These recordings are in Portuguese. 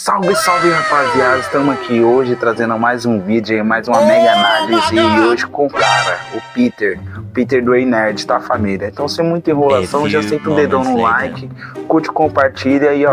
Salve, salve rapaziada, estamos aqui hoje trazendo mais um vídeo aí, mais uma mega análise e hoje com o cara, o Peter do Ei Nerd, tá família? Então sem muita enrolação, já aceita o dedão no like, curte, compartilha e ó,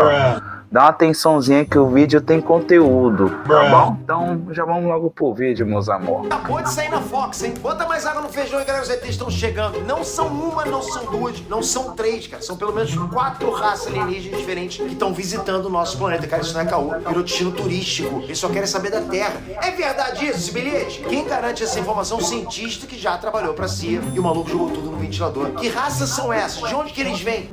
dá uma atençãozinha que o vídeo tem conteúdo, tá bom? Então já vamos logo pro vídeo, meus amores. Acabou de sair na Fox, hein? Bota mais água no feijão e galera, os ETs estão chegando. Não são uma, não são duas, não são três, cara. São pelo menos 4 raças alienígenas diferentes que estão visitando o nosso planeta. Cara, isso não é caô, virou destino turístico. Eles só querem saber da Terra. É verdade isso, esse bilhete? Quem garante essa informação? Um cientista que já trabalhou pra CIA e o maluco jogou tudo no ventilador. Que raças são essas? De onde que eles vêm?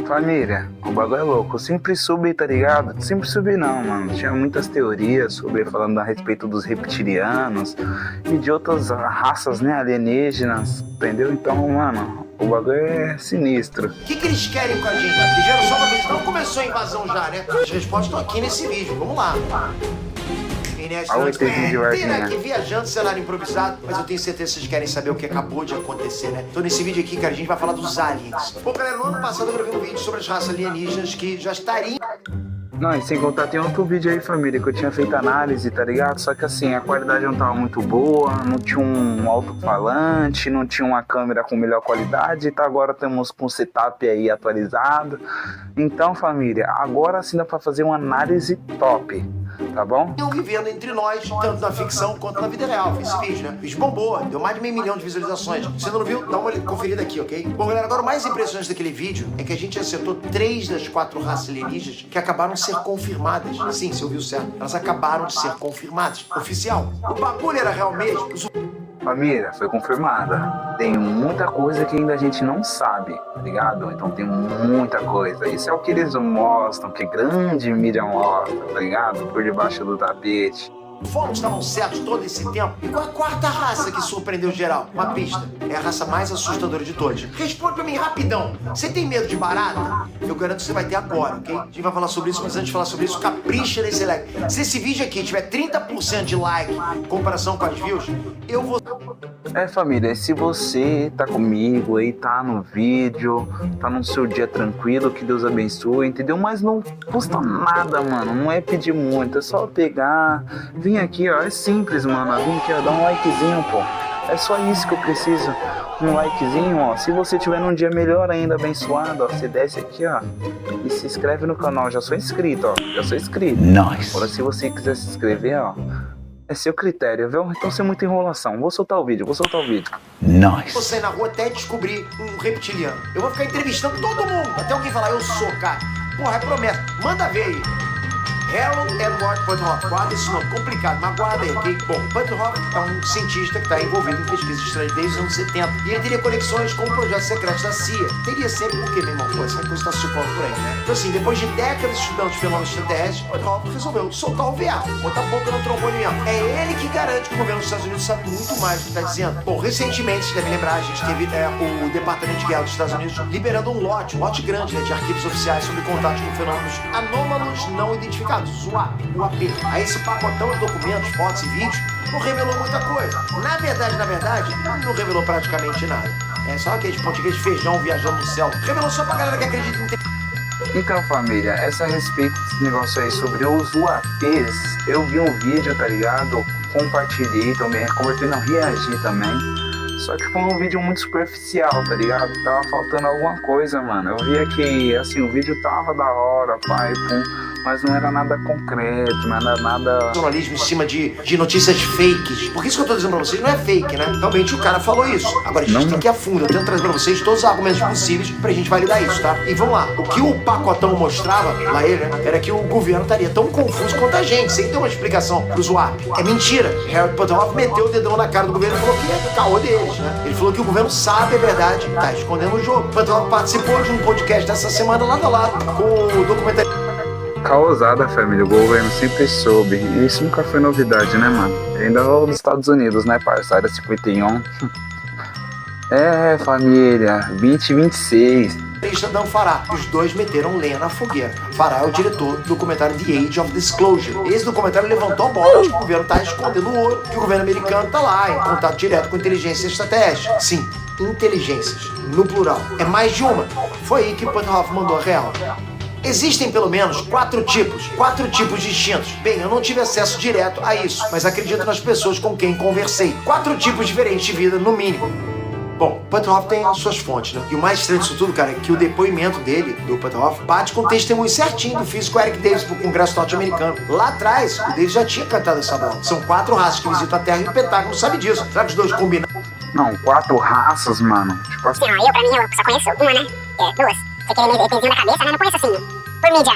Família, o bagulho é louco. Eu sempre soube, tá ligado? Sempre soube não, mano. Tinha muitas teorias sobre falando a respeito dos reptilianos e de outras raças, né, alienígenas, entendeu? Então, mano, o bagulho é sinistro. O que eles querem com a gente? Eles vieram só pra ver se não começou a invasão já, né? As respostas estão aqui nesse vídeo. Vamos lá. Olha o ETzinho de Varginha. Aqui viajando, cenário improvisado, mas eu tenho certeza que vocês querem saber o que acabou de acontecer, né? Então nesse vídeo aqui, cara, a gente vai falar dos aliens. Bom, galera, no ano passado eu gravei um vídeo sobre as raças alienígenas que já estariam... Não, e sem contar, tem outro vídeo aí, família, que eu tinha feito análise, tá ligado? Só que assim, a qualidade não tava muito boa, não tinha um alto-falante, não tinha uma câmera com melhor qualidade, tá? Agora estamos com o setup aí atualizado. Então, família, agora sim dá pra fazer uma análise top, tá bom? Vivendo entre nós, tanto na ficção quanto na vida real. Esse vídeo, né? O vídeo bombou, deu mais de 500 milhões de visualizações. Se você não viu, dá uma conferida aqui, ok? Bom, galera, agora o mais impressionante daquele vídeo é que a gente acertou 3 das 4 raças alienígenas que acabaram de ser confirmadas. Sim, você ouviu certo. Elas acabaram de ser confirmadas. Oficial. O bagulho era real mesmo. Família, foi confirmada. Tem muita coisa que ainda a gente não sabe, tá ligado? Então tem muita coisa. Isso é o que eles mostram, que grande mídia mostra, tá ligado? Por debaixo do tapete. Fomos estavam certos todo esse tempo. E qual a 4ª raça que surpreendeu geral? Uma pista. É a raça mais assustadora de todas. Responde pra mim rapidão. Você tem medo de barata? Eu garanto que você vai ter agora, ok? A gente vai falar sobre isso, mas antes de falar sobre isso, capricha nesse like. Se esse vídeo aqui tiver 30% de like em comparação com as views, eu vou... É, família, se você tá comigo aí, tá no vídeo, tá no seu dia tranquilo, que Deus abençoe, entendeu? Mas não custa nada, mano, não é pedir muito, é só pegar, vir aqui, ó, é simples, mano, vem aqui, ó, dá um likezinho, pô. É só isso que eu preciso, um likezinho, ó. Se você tiver num dia melhor ainda, abençoado, ó, você desce aqui, ó, e se inscreve no canal. Já sou inscrito, ó, já sou inscrito. Nice. Agora, se você quiser se inscrever, ó, é seu critério, viu? Então sem muita enrolação. Vou soltar o vídeo. Nice. Vou sair na rua até descobrir um reptiliano. Eu vou ficar entrevistando todo mundo, até alguém falar, eu sou, cara. Porra, é promessa. Manda ver aí. Harold Edward Puthoff. Guarda esse nome, complicado, mas guarda aí, ok? Bom, Puthoff é um cientista que está envolvido em pesquisas estranhas desde os anos 70. E ele teria conexões com projetos secretos da CIA. Teria sempre, porque, meu irmão, pô, essa coisa está circulando por aí, né? Então assim, depois de décadas estudando os fenômenos extraterrestres, Puthoff resolveu soltar o veado, botar a boca no trombone mesmo. É ele que garante que o governo dos Estados Unidos sabe muito mais do que está dizendo. Bom, recentemente, você deve lembrar, a gente teve o Departamento de Guerra dos Estados Unidos liberando um lote grande, né, de arquivos oficiais sobre contatos com fenômenos anômalos não identificados. O AP. Aí esse pacotão de documentos, fotos e vídeos não revelou muita coisa. Na verdade, não revelou praticamente nada. É só aqueles pontinhos de feijão viajando no céu. Revelou só pra galera que acredita em... Então, família, essa a respeito desse negócio aí sobre os UAPs, eu vi um vídeo, tá ligado? Compartilhei também, compartilhei, não, reagi também. Só que foi um vídeo muito superficial, tá ligado? Tava faltando alguma coisa, mano. Eu via que, assim, o vídeo tava da hora, pai, pum, mas não era nada concreto, não era nada... Jornalismo em cima de notícias fakes. Porque isso que eu tô dizendo pra vocês não é fake, né? Realmente o cara falou isso. Agora a gente tem que ir a fundo. Eu tento trazer pra vocês todos os argumentos possíveis pra gente validar isso, tá? E vamos lá. O que o pacotão mostrava, lá ele, né? Era que o governo estaria tão confuso quanto a gente, sem ter uma explicação pro UAP. É mentira. Harold Puthoff meteu o dedão na cara do governo e falou que é caô deles, né? Ele falou que o governo sabe a verdade, tá escondendo o jogo. Puthoff participou de um podcast dessa semana lado a lado com o documentário... Causada, família, o governo sempre soube. E isso nunca foi novidade, né, mano? Ainda é dos Estados Unidos, né, parça? Área 51. É, família, 2026. Dan Farah. Os dois meteram lenha na fogueira. Farah é o diretor do documentário The Age of Disclosure. Esse documentário levantou a bola de que o governo tá escondendo o ouro, que o governo americano tá lá em contato direto com inteligência extraterrestre. Sim, inteligências, no plural. É mais de uma. Foi aí que Puthoff mandou a real. Existem pelo menos 4 tipos distintos. Bem, eu não tive acesso direto a isso, mas acredito nas pessoas com quem conversei. 4 tipos diferentes de vida, no mínimo. Bom, Puthoff tem as suas fontes, né? E o mais estranho disso tudo, cara, é que o depoimento dele, do Puthoff, bate com o testemunho certinho do físico Eric Davis pro Congresso norte-americano. Lá atrás, o Davis já tinha cantado essa bola. São 4 raças que visitam a Terra e o Pentágono sabe disso. Será que os dois combinam? Não, 4 raças, mano. Tipo assim. Não, pra mim, eu só conheço uma, né? É, 2. Você quer meio ETzinho na cabeça, né? Não conheço assim, por mídia.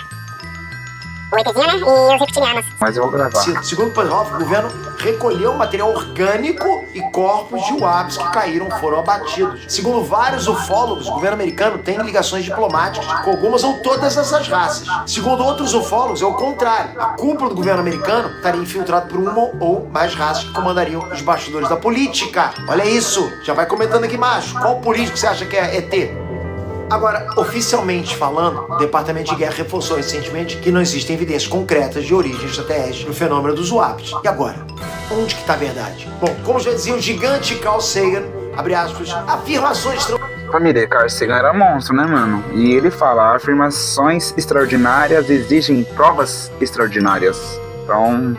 O ETzinho, né? E os reptilianos. Mas eu vou gravar. Segundo Puthoff, o governo recolheu material orgânico e corpos de UAPs que caíram foram abatidos. Segundo vários ufólogos, o governo americano tem ligações diplomáticas com algumas ou todas essas raças. Segundo outros ufólogos, é o contrário. A cúpula do governo americano estaria infiltrada por uma ou mais raças que comandariam os bastidores da política. Olha isso! Já vai comentando aqui embaixo. Qual político você acha que é ET? Agora, oficialmente falando, o Departamento de Guerra reforçou recentemente que não existem evidências concretas de origem extraterrestre no fenômeno dos UAPs. E agora? Onde que tá a verdade? Bom, como já dizia o gigante Carl Sagan, abre aspas, afirmações... Família, Carl Sagan era monstro, né, mano? E ele fala, afirmações extraordinárias exigem provas extraordinárias. Então...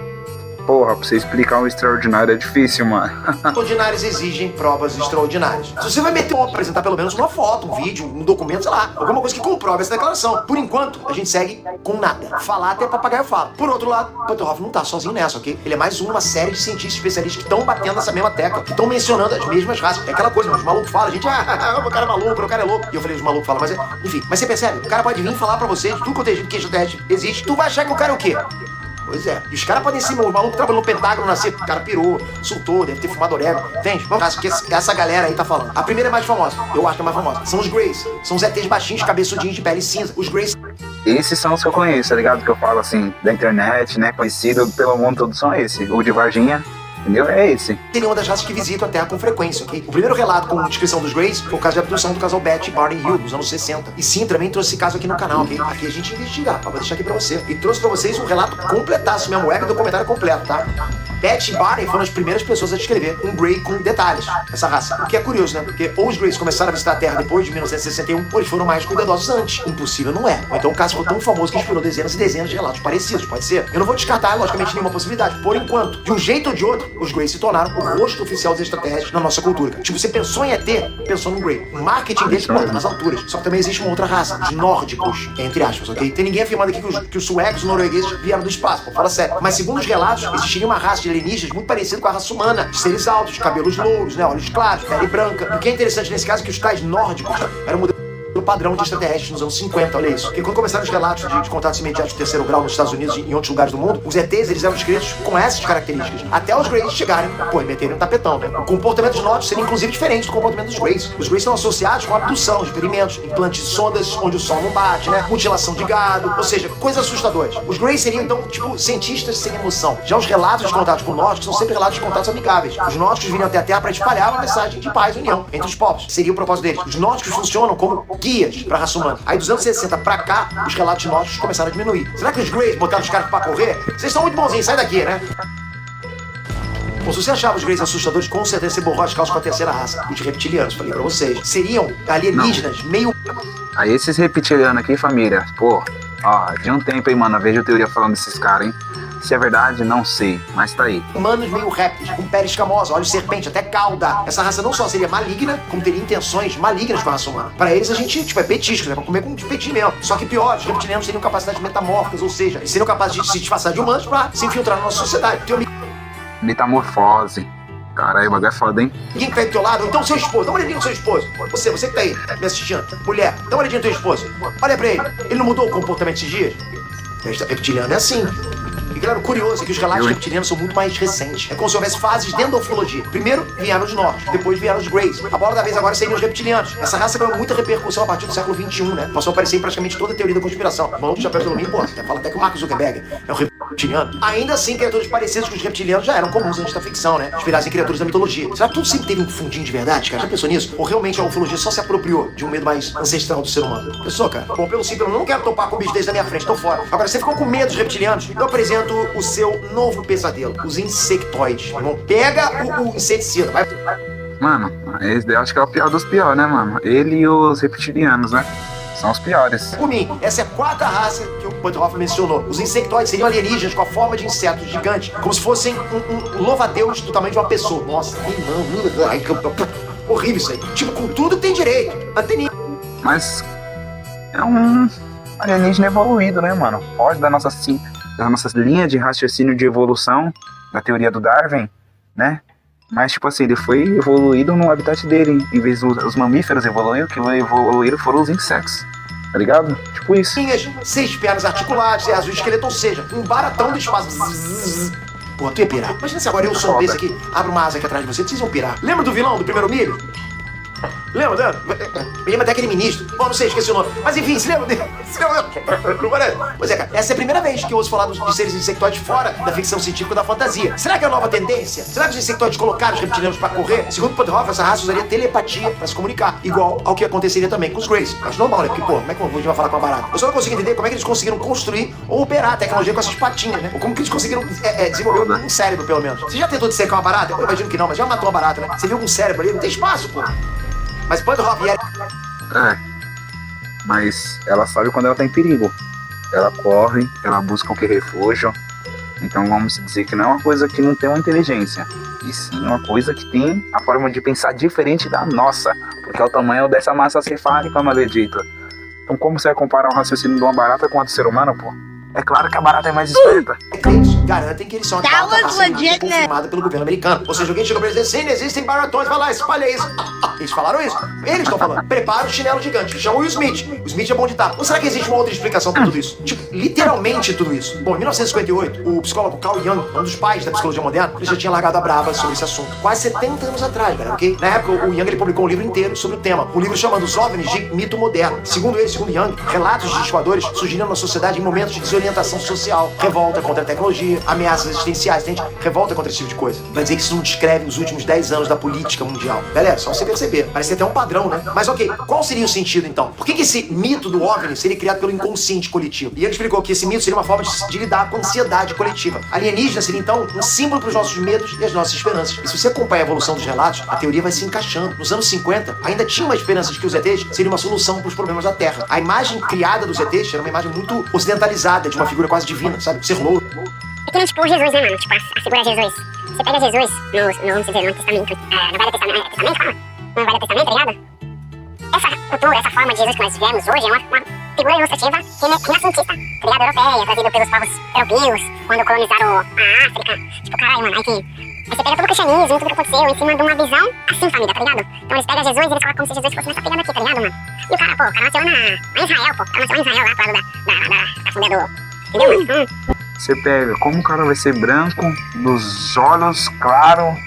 Porra, pra você explicar um extraordinário é difícil, mano. Extraordinárias exigem provas extraordinárias. Se você vai apresentar pelo menos uma foto, um vídeo, um documento, sei lá, alguma coisa que comprove essa declaração. Por enquanto, a gente segue com nada. Falar até papagaio fala. Por outro lado, Puthoff não tá sozinho nessa, ok? Ele é mais uma série de cientistas especialistas que estão batendo nessa mesma tecla, que estão mencionando as mesmas raças. É aquela coisa, os malucos falam, a gente, o cara é maluco, o cara é louco. E eu falei, os malucos falam, mas é... Enfim, mas você percebe? O cara pode vir falar pra você de tudo quanto é jeito que extraterrestre existe. Tu vai achar que o cara é o quê? Pois é. E os caras podem ser, os malucos trabalhando no Pentágono, nascer, o cara pirou, soltou, deve ter fumado orégano, entende? Vamos acho que essa galera aí tá falando. A primeira é mais famosa, eu acho que é mais famosa. São os Greys. São os ETs baixinhos, cabeçudinhos, de pele cinza. Os Greys... Esses são os que eu conheço, tá ligado? Que eu falo assim, da internet, né? Conhecido pelo mundo todo são esses. O de Varginha, entendeu? É esse. Seria uma das raças que visitam a Terra com frequência, ok? O primeiro relato com descrição dos Greys foi o caso de abdução do casal Betty e Barney Hill, nos anos 60. E sim, também trouxe esse caso aqui no canal, ok? Aqui a gente investiga, vou deixar aqui pra você. E trouxe pra vocês um relato completaço mesmo, é documentário completo, tá? Betty e Barney foram as primeiras pessoas a descrever um Grey com detalhes, essa raça. O que é curioso, né? Porque ou os Greys começaram a visitar a Terra depois de 1961, ou eles foram mais cuidadosos antes. Impossível não é. Ou então o caso foi tão famoso que inspirou dezenas e dezenas de relatos parecidos, pode ser. Eu não vou descartar, logicamente, nenhuma possibilidade. Por enquanto, de um jeito ou de outro, os Greys se tornaram o rosto oficial dos extraterrestres na nossa cultura. Tipo, você pensou em ET, pensou no Grey. O marketing deles, pô, tá nas alturas. Só que também existe uma outra raça, os nórdicos, entre aspas, ok? Tem ninguém afirmando aqui que os suecos e os noruegueses vieram do espaço, pô, fala sério. Mas segundo os relatos, existiria uma raça de alienígenas muito parecida com a raça humana, de seres altos, cabelos louros, né, olhos claros, pele branca. E o que é interessante nesse caso é que os tais nórdicos eram modelo padrão de extraterrestres nos anos 50, olha isso. Porque quando começaram os relatos de contatos imediatos de terceiro grau nos Estados Unidos e em outros lugares do mundo, os ETs, eles eram descritos com essas características. Até os Greys chegarem, pô, e meterem um tapetão, né? O comportamento dos nórdicos seria inclusive diferente do comportamento dos Greys. Os Greys são associados com abdução, experimentos, implantes de sondas onde o sol não bate, né? Mutilação de gado, ou seja, coisas assustadoras. Os Greys seriam, então, tipo, cientistas sem emoção. Já os relatos de contatos com nórdicos são sempre relatos de contatos amigáveis. Os nórdicos viriam até a Terra para espalhar uma mensagem de paz e união entre os povos. Seria o propósito deles. Os nórdicos funcionam como guias para a raça humana. Aí dos anos 60 pra cá, os relatos nórdicos começaram a diminuir. Será que os Greys botaram os caras pra correr? Vocês estão muito bonzinhos, sai daqui, né? Bom, se você achava os Greys assustadores, com certeza você borrou as calças com a terceira raça, os reptilianos, falei pra vocês. Seriam alienígenas, meio... Aí esses reptilianos aqui, família, pô, ó, de um tempo aí, mano, eu vejo teoria falando desses caras, hein? Se é verdade, não sei, mas tá aí. Humanos meio répteis, com pele escamosa, olhos de serpente, até cauda. Essa raça não só seria maligna, como teria intenções malignas com a raça humana. Pra eles, a gente, tipo, é petisco, né? Pra comer com petisco mesmo. Só que pior, os reptilianos teriam capacidades metamórficas, ou seja, eles seriam capazes de se disfarçar de humanos pra se infiltrar na nossa sociedade. Metamorfose. Caralho, o bagulho é foda, hein? Ninguém que tá aí do teu lado, então seu esposo, dá uma olhadinha no seu esposo. Você que tá aí, me assistindo, mulher, dá uma olhadinha no teu esposo. Olha pra ele, ele não mudou o comportamento esses dias? Reptiliano é assim. E claro, curioso é que os relatos reptilianos são muito mais recentes. É como se houvesse fases dentro da ufologia. Primeiro vieram os nórdicos, depois vieram os Greys. A bola da vez agora seriam os reptilianos. Essa raça ganhou muita repercussão a partir do século XXI, né? Passou a aparecer em praticamente toda a teoria da conspiração. O maluco de chapéu de alumínio, pô, fala até que o Mark Zuckerberg é um reptiliano. Ainda assim, criaturas parecidas com os reptilianos já eram comuns antes da ficção, né? Inspiradas em criaturas da mitologia. Será que tudo sempre teve um fundinho de verdade, cara? Já pensou nisso? Ou realmente a ufologia só se apropriou de um medo mais ancestral do ser humano? Pensou, cara? Bom, pelo simples, eu não quero topar com o bicho desse na minha frente, tô fora. Agora, você ficou com medo dos reptilianos? Eu apresento o seu novo pesadelo, os insectoides. Irmão, pega o inseticida, vai. Mano, esse eu acho que é o pior dos piores, né, mano? Ele e os reptilianos, né? São os piores. Por mim, essa é a quarta raça que o Puthoff mencionou. Os insectoides seriam alienígenas com a forma de insetos gigantes, como se fossem um louva-a-Deus do tamanho de uma pessoa. Nossa, que não. Ai, horrível isso aí. Tipo, com tudo tem direito. Anteninha. Mas é um alienígena evoluído, né, mano? Foge da nossa linha de raciocínio de evolução, da teoria do Darwin, né? Mas, tipo assim, ele foi evoluído no habitat dele. Em vez dos mamíferos evoluíram, que evoluíram foram os insetos. Tá ligado? Tipo isso. 6 pernas articuladas, azul esqueleto, ou seja, um baratão do espaço. Pô, tu ia pirar. Imagina se agora eu sou um desse aqui, abro uma asa aqui atrás de você, vocês vão pirar. Lembra do vilão do primeiro milho? Lembra, me lembra até aquele ministro. Bom, não sei, esqueci o nome. Mas enfim, se lembra dele? Não parece? Pois é, cara, essa é a primeira vez que eu ouço falar de seres insectoides fora da ficção científica e da fantasia. Será que é a nova tendência? Será que os insectoides colocaram os reptilianos pra correr? Segundo Puthoff, essa raça usaria telepatia pra se comunicar, igual ao que aconteceria também com os Greys. Mas normal, né? Porque, pô, como é que a gente vai falar com a barata? Eu só não consigo entender como é que eles conseguiram construir ou operar a tecnologia com essas patinhas, né? Ou como que eles conseguiram desenvolver um cérebro, pelo menos. Você já tentou dissecar uma barata? Eu imagino que não, mas já matou uma barata, né? Você viu com um cérebro ali? Não tem espaço, pô. Mas Puthoff mas ela sabe quando ela tá em perigo. Ela corre, ela busca um refúgio. Então vamos dizer que não é uma coisa que não tem uma inteligência, e sim uma coisa que tem a forma de pensar diferente da nossa, porque é o tamanho dessa massa cefálica, maledita. Então como você vai comparar o raciocínio de uma barata com a do ser humano, pô? É claro que a barata é mais esperta. Eles garantem que eles são confirmada pelo governo americano. Ou seja, alguém chegou pra eles e disse, sim, existem baratões, vai lá, espalha isso. Eles falaram isso? Eles estão falando. Prepara o chinelo gigante. Chama o Will Smith. O Smith é bom de dar. Ou será que existe uma outra explicação pra tudo isso? Tipo, literalmente tudo isso. Bom, em 1958, o psicólogo Carl Jung, um dos pais da psicologia moderna, ele já tinha largado a brava sobre esse assunto. Quase 70 anos atrás, galera, ok? Na época, o Jung ele publicou um livro inteiro sobre o tema. Um livro chamado Os OVNIs de Mito Moderno. Segundo Jung, relatos de voadores surgiram na sociedade em momentos de desorientação social, revolta contra a tecnologia, ameaças existenciais, entende? Revolta contra esse tipo de coisa. Vai dizer que isso não descreve os últimos 10 anos da política mundial. Galera, só você perceber. Parece até um padrão, né? Mas ok, qual seria o sentido então? Por que esse mito do OVNI seria criado pelo inconsciente coletivo? E ele explicou que esse mito seria uma forma de lidar com a ansiedade coletiva. Alienígena seria então um símbolo para os nossos medos e as nossas esperanças. E se você acompanha a evolução dos relatos, a teoria vai se encaixando. Nos anos 50, ainda tinha uma esperança de que os ETs seriam uma solução para os problemas da Terra. A imagem criada dos ETs era uma imagem muito ocidentalizada, de uma figura quase divina, sabe? Ser louro. É que nem tipo Jesus, né, mano? Tipo, a figura de Jesus. Você pega Jesus no Novo Testamento, no Velho Testamento, fala? No Velho Testamento, tá ligado? Essa cultura, essa forma de Jesus que nós vemos hoje é uma figura ilustrativa renascentista, tá ligado? Europeia, trazida pelos povos europeus, quando colonizaram a África. Tipo, caralho, mano, aí você pega todo o cristianismo, tudo que aconteceu, em cima de uma visão assim, família, tá ligado? Então eles pegam Jesus e eles colocam como se Jesus fosse nessa pegada aqui, tá ligado, mano? E o cara, pô, o cara nasceu lá em Israel, pô. O cara nasceu lá em Israel, lá pro lado da fundador. Entendeu, mano? Você pega, como o cara vai ser branco, dos olhos claros,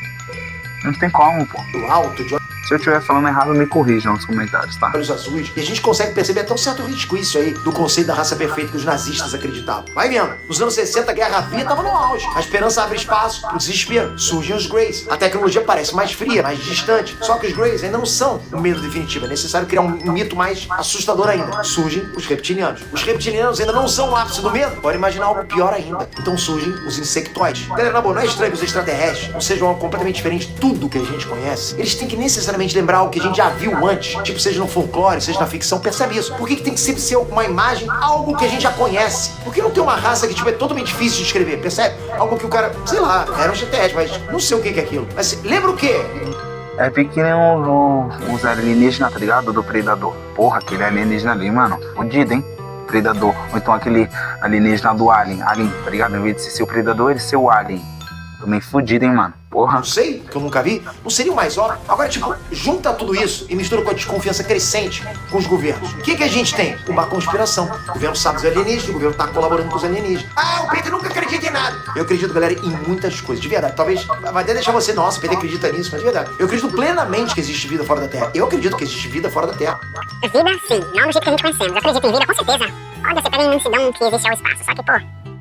não tem como, pô. Do alto, de Se eu estiver falando errado, me corrijam nos comentários, tá? olhos azuis. E a gente consegue perceber até um certo risco isso aí do conceito da raça perfeita que os nazistas acreditavam. Vai vendo. Nos anos 60, a Guerra Fria estava no auge. A esperança abre espaço pro desespero. Surgem os Greys. A tecnologia parece mais fria, mais distante. Só que os Greys ainda não são o medo definitivo. É necessário criar um mito mais assustador ainda. Surgem os reptilianos. Os reptilianos ainda não são o ápice do medo. Pode imaginar algo pior ainda. Então surgem os insectoides. Galera, na boa, não é estranho que os extraterrestres não sejam algo completamente diferente de tudo que a gente conhece. Eles têm que necessariamente lembrar algo que a gente já viu antes, tipo, seja no folclore, seja na ficção, percebe isso? Por que tem que sempre ser uma imagem, algo que a gente já conhece? Por que não tem uma raça que, tipo, é totalmente difícil de descrever, percebe? Algo que o cara, sei lá, era um GTS, mas não sei o que é aquilo. Mas lembra o quê? É pequeno os alienígenas, tá ligado? Do Predador. Porra, aquele alienígena ali, mano, fodido, hein? Predador. Ou então aquele alienígena do Alien, tá ligado? Em vez de ser o Predador, ele ser o Alien. Também fodido, hein, mano? Porra. Não sei, que eu nunca vi. Não seria o mais óbvio? Agora, tipo, junta tudo isso e mistura com a desconfiança crescente com os governos. O que a gente tem? Uma conspiração. O governo sabe dos alienígenas, o governo tá colaborando com os alienígenas. Ah, o Pedro nunca acredita em nada. Eu acredito, galera, em muitas coisas. De verdade. Talvez vai até deixar você, nossa, o Pedro acredita nisso, mas de verdade. Eu acredito plenamente que existe vida fora da Terra. Eu acredito que existe vida fora da Terra. Vida, sim. Não do jeito que a gente conhecemos. Eu acredito em vida, com certeza. Olha, você pega a imensidão que existe ao espaço. Só que, pô,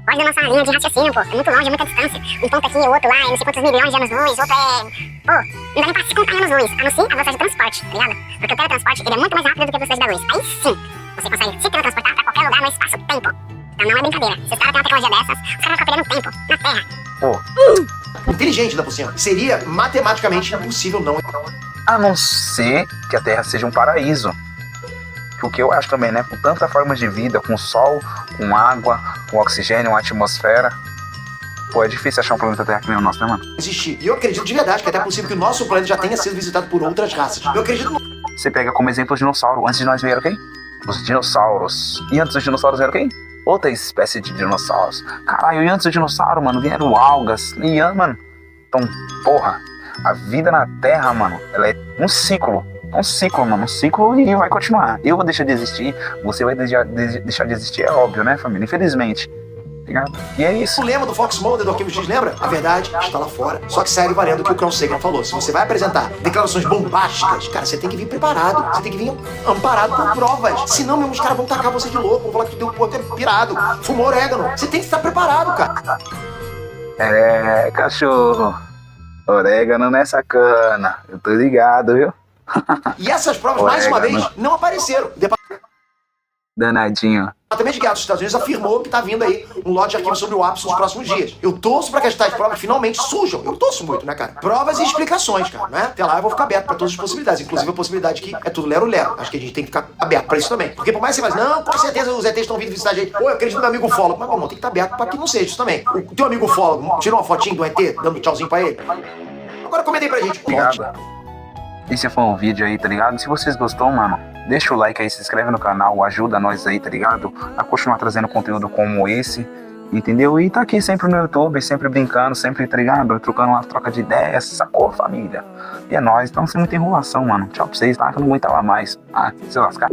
foge da nossa linha de raciocínio, pô. É muito longe, é muita distância. Um ponto aqui, o outro lá, é não sei quantos milhões de anos-luz, outro é... Pô, não dá nem pra se contar em anos-luz, a não ser a velocidade de transporte, tá ligado? Porque o teletransporte, ele é muito mais rápido do que a velocidade da luz. Aí sim, você consegue se teletransportar pra qualquer lugar no espaço-tempo. Então não é brincadeira. Se os caras têm uma tecnologia dessas, os caras vão ficar perdendo tempo na Terra. Pô. Inteligente, ainda por cima. Seria matematicamente impossível não... A não ser que a Terra seja um paraíso. Que o que eu acho também, né? Com tanta forma de vida, com sol, com água, com oxigênio, uma atmosfera. Pô, é difícil achar um planeta Terra que nem o nosso, né, mano? Existir. E eu acredito de verdade que é até possível que o nosso planeta já tenha sido visitado por outras raças. Eu acredito no... Você pega como exemplo o dinossauro. Antes de nós vieram quem? Os dinossauros. E antes dos dinossauros vieram quem? Outra espécie de dinossauros. Caralho, e antes do dinossauro, mano, vieram algas. E, mano, então, porra, a vida na Terra, mano, ela é um ciclo. Um ciclo, mano, um ciclo e vai continuar. Eu vou deixar de existir, você vai deixar de existir, é óbvio, né, família? Infelizmente. Ligado? E é isso. O lema do Fox Mulder do Arquivo X, lembra? A verdade está lá fora. Só que segue valendo o que o Carl Sagan falou. Se você vai apresentar declarações bombásticas, cara, você tem que vir preparado. Você tem que vir amparado por provas. Senão, mesmo, os caras vão tacar você de louco. Vão falar que tu deu até pirado. Fumou orégano. Você tem que estar preparado, cara. É, cachorro. Orégano nessa cana. Eu tô ligado, viu? E essas provas, mais uma vez, não apareceram. Danadinho. O Departamento de Guerra dos Estados Unidos afirmou que tá vindo aí um lote de arquivos sobre o ápice nos próximos dias. Eu torço pra que as tais provas finalmente surjam. Eu torço muito, né, cara? Provas e explicações, cara, né? Até lá eu vou ficar aberto pra todas as possibilidades, inclusive a possibilidade que é tudo lero-lero. Acho que a gente tem que ficar aberto pra isso também. Porque por mais que você fale, não, com certeza os ETs estão vindo visitar a gente. Pô, eu acredito no meu amigo ufólogo. Mas, meu irmão, tem que estar aberto pra que não seja isso também. O teu amigo ufólogo tirou uma fotinho do ET, dando tchauzinho pra ele? Agora comenta aí pra gente. Obrigado. Esse foi um vídeo aí, tá ligado? Se vocês gostou, mano, deixa o like aí, se inscreve no canal, ajuda nós aí, tá ligado? A continuar trazendo conteúdo como esse, entendeu? E tá aqui sempre no YouTube, sempre brincando, sempre, tá ligado? Trocando uma troca de ideias, sacou, família? E é nóis, então sem muita enrolação, mano. Tchau pra vocês, tá? Que eu não aguentava mais. Ah, se lascar.